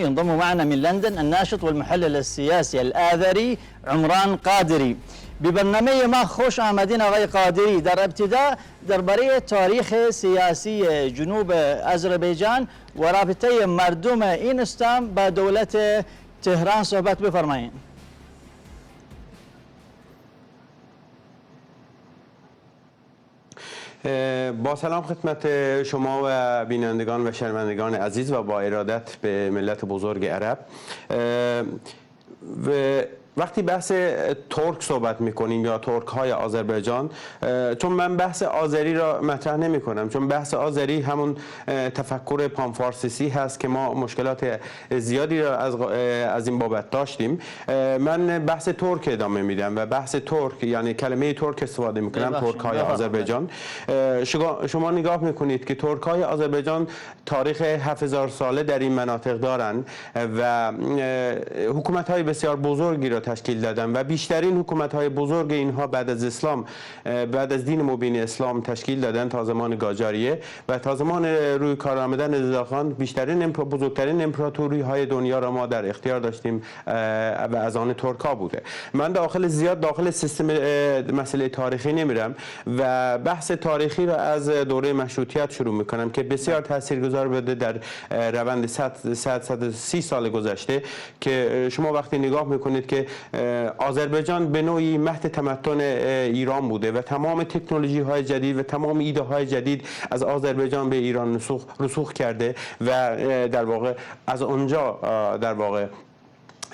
ينضم معنا من لندن الناشط والمحلل السياسي الآذري عمران قادری. ببرنامه ما خوش آمدین آقای قادری. در ابتدا درباره تاریخ سیاسی جنوب آذربایجان و رابطه مردم این استان با دولت تهران صحبت بفرمایید. با سلام خدمت شما و بینندگان و شنوندگان عزیز و با ارادت به ملت بزرگ عرب. و وقتی بحث ترک صحبت میکنیم یا ترک های آذربایجان، چون من بحث آذری را مطرح نمی کنم، چون بحث آذری همون تفکر پانفارسیسی هست که ما مشکلات زیادی را از این بابت داشتیم. من بحث ترک ادامه میدم و بحث ترک یعنی کلمه ترک استفاده میکنم، ترک های آذربایجان. شما نگاه میکنید که ترک های آذربایجان تاریخ 7000 ساله در این مناطق دارن و حکومت های بسیار بزرگی را تشکیل دادن و بیشترین حکومت های بزرگ اینها بعد از اسلام، بعد از دین مبین اسلام تشکیل دادن تا زمان قاجاریه و تا زمان روی کار آمدن رضاخان بزرگترین امپراتوری های دنیا را ما در اختیار داشتیم و از آن ترک ها بوده. من زیاد داخل سیستم مسئله تاریخی نمیرم و بحث تاریخی را از دوره مشروطیت شروع میکنم که بسیار تاثیرگذار بوده در روند 130 سال گذشته که شما وقتی نگاه میکنید که آذربایجان به نوعی مهد تمدن ایران بوده و تمام تکنولوژی های جدید و تمام ایده های جدید از آذربایجان به ایران رسوخ کرده و در واقع از آنجا در واقع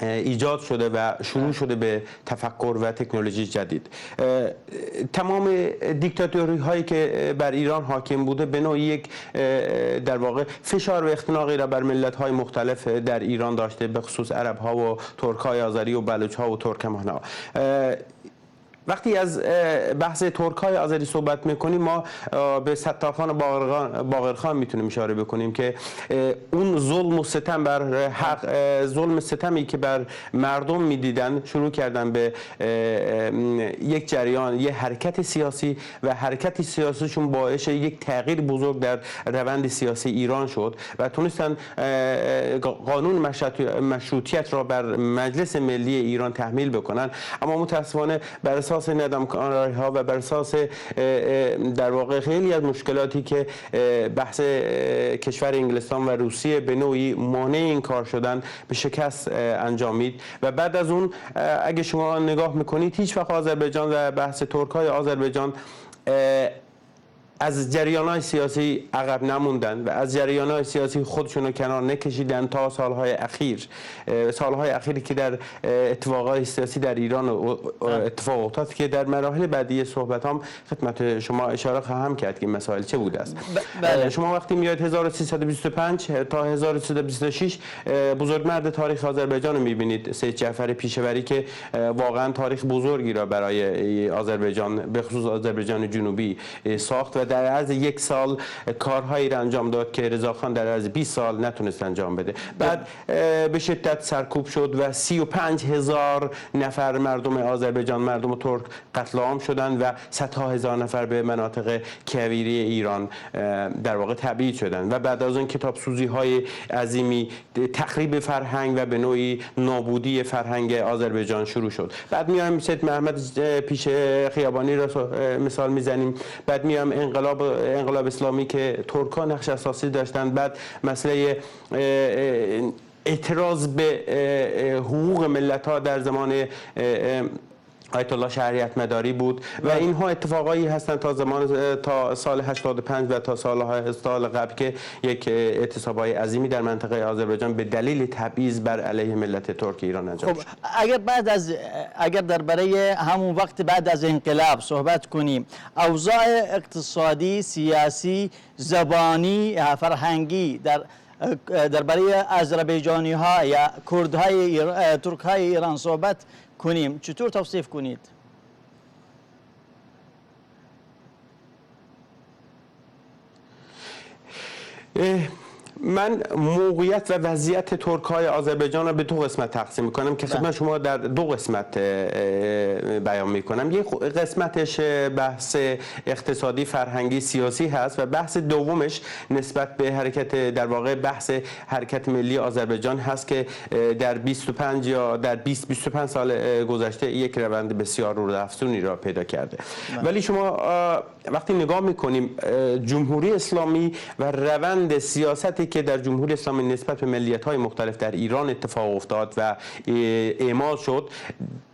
ایجاد شده و شروع شده به تفکر و تکنولوژی جدید. تمام دیکتاتوری هایی که بر ایران حاکم بوده به نوعی یک در واقع فشار و اختناقی را بر ملت های مختلف در ایران داشته، به خصوص عرب ها و ترک های آذری و بلوچ ها و ترکمان ها. وقتی از بحث ترک های آذری صحبت میکنیم ما به ستارخان باقرخان میتونیم اشاره بکنیم که اون ظلم و ستم بر حق، ظلم ستمی که بر مردم میدیدن شروع کردن به یک جریان، یک حرکت سیاسی و حرکت سیاسیشون باعث یک تغییر بزرگ در روند سیاسی ایران شد و تونستن قانون مشروطیت را بر مجلس ملی ایران تحمیل بکنن. اما متاسفانه بر اساس ندامکاری ها و بر اساس در واقع خیلی از مشکلاتی که بحث کشور انگلستان و روسیه به نوعی مانع این کار شدن به شکست انجامید و بعد از اون اگه شما نگاه میکنید هیچ وقت آذربایجان و بحث ترک های آذربایجان از جریان‌های سیاسی عقب نموندن و از جریان‌های سیاسی خودشون رو کنار نکشیدن تا سالهای اخیری که در اتفاقات سیاسی در ایران اتفاق افتاد که در مراحل بعدی صحبتام خدمت شما اشاره خواهم کرد که مسائل چه بوده است. شما وقتی میاد 1325 تا 1326 بزرگمرد تاریخ آذربایجان رو می‌بینید، سید جعفر پیشوری که واقعا تاریخ بزرگی را برای آذربایجان به خصوص آذربایجان جنوبی ساخت و در عرض یک سال کارهایی را انجام داد که رضاخان در عرض 20 سال نتونست انجام بده. بعد به شدت سرکوب شد و 35,000 نفر مردم آذربایجان، مردم ترک قتل عام شدند و صدها هزار نفر به مناطق کویری ایران در واقع تبعید شدند و بعد از اون کتاب سوزی های عظیمی، تخریب فرهنگ و به نوعی نابودی فرهنگ آذربایجان شروع شد. بعد میایم سید محمد پیش خیابانی را مثال میزنیم، بعد میایم انقلاب اسلامی که ترک‌ها نقش اساسی داشتند، بعد مسئله اعتراض به حقوق ملت‌ها در زمان آیت الله شریعت مداری بود و اینها اتفاقایی هستند تا سال 85 و تا سال قبل که یک اعتصاب‌های عظیمی در منطقه آذربایجان به دلیل تبعیض بر علیه ملت ترک ایران انجام شد. اگر درباره همون وقت بعد از انقلاب صحبت کنیم، اوضاع اقتصادی، سیاسی، زبانی، فرهنگی درباره آذربایجانی ها یا کردهای ترک های ایران صحبت کنیم، چطور توصیف کنید؟ من موقعیت و وضعیت ترک های آذربایجان را به دو قسمت تقسیم میکنم که خدمت شما در دو قسمت بیان میکنم. یک قسمتش بحث اقتصادی، فرهنگی، سیاسی هست و بحث دومش نسبت به حرکت، در واقع بحث حرکت ملی آذربایجان هست که در 25 یا در 20-25 سال گذشته یک روند بسیار روزافزونی را پیدا کرده. ولی شما وقتی نگاه میکنیم جمهوری اسلامی و روند سیاستی که در جمهوری اسلامی نسبت به ملیت‌های مختلف در ایران اتفاق افتاد و اعمال شد،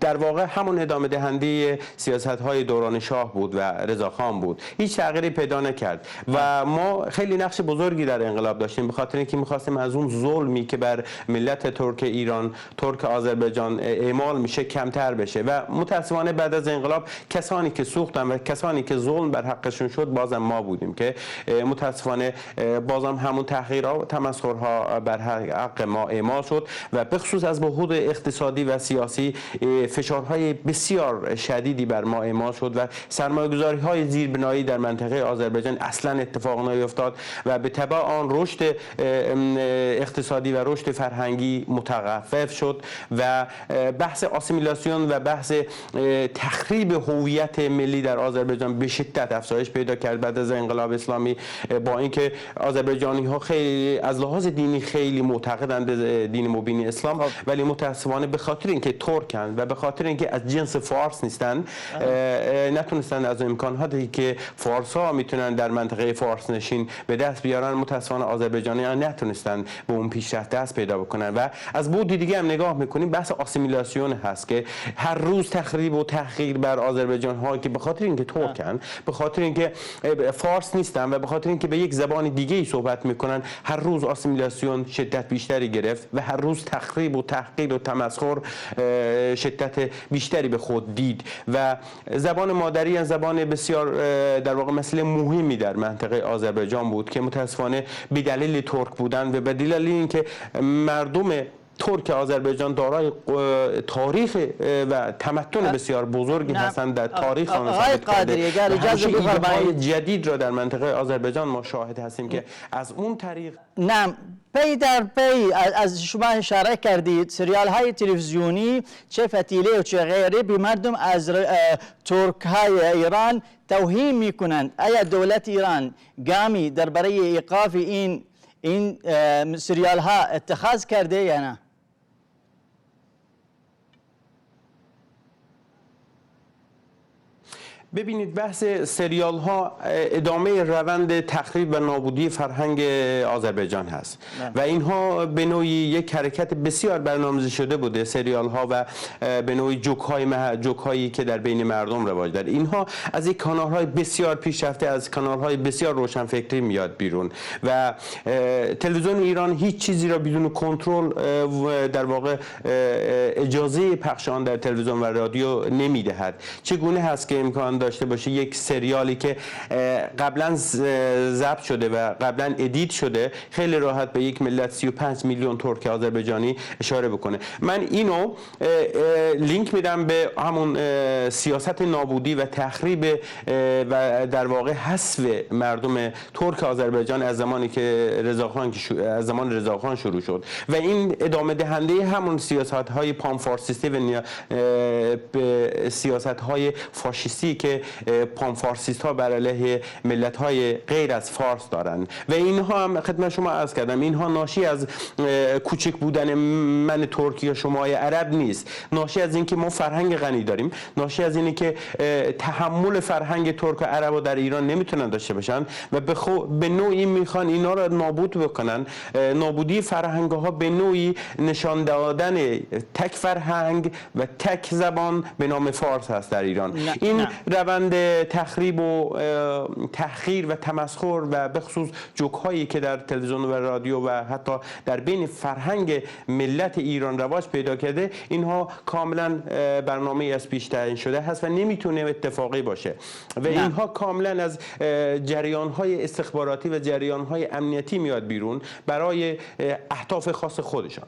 در واقع همون ادامه دهنده سیاست‌های دوران شاه بود و رضاخان بود، هیچ تغییری پیدا نکرد و ما خیلی نقش بزرگی در انقلاب داشتیم به خاطر اینکه می‌خواستیم از اون ظلمی که بر ملت ترک ایران، ترک آذربایجان اعمال میشه کمتر بشه و متأسفانه بعد از انقلاب کسانی که سوختن و کسانی که ظلم بر حقشون شد بازم ما بودیم که متأسفانه بازم همون تحقیرها و تمسخرها بر حق ما اعمال شد و به خصوص از بعد اقتصادی و سیاسی فشارهای بسیار شدیدی بر ما اعمال شد و سرمایه‌گذاری‌های زیربنایی در منطقه آذربایجان اصلا اتفاق نیفتاد و به تبع آن رشد اقتصادی و رشد فرهنگی متوقف شد و بحث آسیمیلاسیون و بحث تخریب هویت ملی در آذربایجان به شدت افزایش پیدا کرد بعد از انقلاب اسلامی. با اینکه آذربایجانی‌ها خیلی از لحاظ دینی خیلی معتقدند به دین مبین اسلام، ولی متأسفانه به خاطر اینکه ترکن و به خاطر اینکه از جنس فارس نیستن نتونستن از امکاناتی که فارس‌ها میتونن در منطقه فارس نشین به دست بیارن، متأسفانه آذربایجانی‌ها نتونستن به اون پیشرفت دست پیدا بکنن. و از بود دیگه هم نگاه میکنیم بحث آسیمیلاسیون هست که هر روز تخریب و تحقیر بر آذربایجان‌ها که به خاطر اینکه ترکن، به خاطر اینکه فارس نیستن و به خاطر اینکه به یک زبان دیگه‌ای صحبت میکنن، هر روز آسیمیلاسیون شدت بیشتری گرفت و هر روز تخریب و تحقیر و تمسخر شدت بیشتری به خود دید و زبان مادری از زبان بسیار در واقع مسئله مهمی در منطقه آذربایجان بود که متاسفانه به دلیل ترک بودن و به دلیل اینکه مردم ترک آذربایجان دارای تاریخ و تمدن بسیار بزرگی هستند در تاریخ آن ثابت کرده. جدید را در منطقه آذربایجان ما شاهد هستیم که از اون طریق نعم پی در پی از شما اشاره کردید سریال های تلویزیونی چه فتیله و چه غیره به مردم از ترک های ایران توهین میکنند. آیا دولت ایران گامی درباره ایقاف این سریال ها اتخاذ کرده یا نه؟ ببینید بحث سریال ها ادامه روند تخریب و نابودی فرهنگ آذربایجان هست و اینها به نوعی یک حرکت بسیار برنامه‌ریزی شده بوده، سریال ها و به نوعی جوک هایی که در بین مردم رواج داره. اینها از یک کانال های بسیار پیشرفته، از کانال های بسیار روشنفکری میاد بیرون و تلویزیون ایران هیچ چیزی را بدون کنترل در واقع اجازه پخش آن در تلویزیون و رادیو نمیدهد. چگونه هست که امکان داشته باشه یک سریالی که قبلا ضبط شده و قبلا ادیت شده خیلی راحت به یک ملت 35 میلیون ترک آذربایجانی اشاره بکنه؟ من اینو لینک میدم به همون سیاست نابودی و تخریب و در واقع حذف مردم ترک آذربایجان از زمانی که از زمان رضاخان شروع شد و این ادامه دهنده همون سیاست‌های پانفارسیستی و سیاست‌های فاشیستی که پانفارسیست ها بر علیه ملت های غیر از فارس دارند و اینها هم خدمت شما عرض کردم اینها ناشی از کوچک بودن من ترکی یا شما عرب نیست، ناشی از اینکه ما فرهنگ غنی داریم، ناشی از اینه که تحمل فرهنگ ترک و عرب در ایران نمیتونن داشته باشن و به نوعی میخوان اینا را نابود بکنن. نابودی فرهنگ ها به نوعی نشان دادن تک فرهنگ و تک زبان به نام فارس هست در ایران. این روند تخریب و تحقیر و تمسخر و به خصوص جوک هایی که در تلویزیون و رادیو و حتی در بین فرهنگ ملت ایران رواج پیدا کرده، اینها کاملا برنامه از پیش تعیین شده هست و نمیتونه اتفاقی باشه و اینها کاملا از جریان های استخباراتی و جریان های امنیتی میاد بیرون برای اهداف خاص خودشان.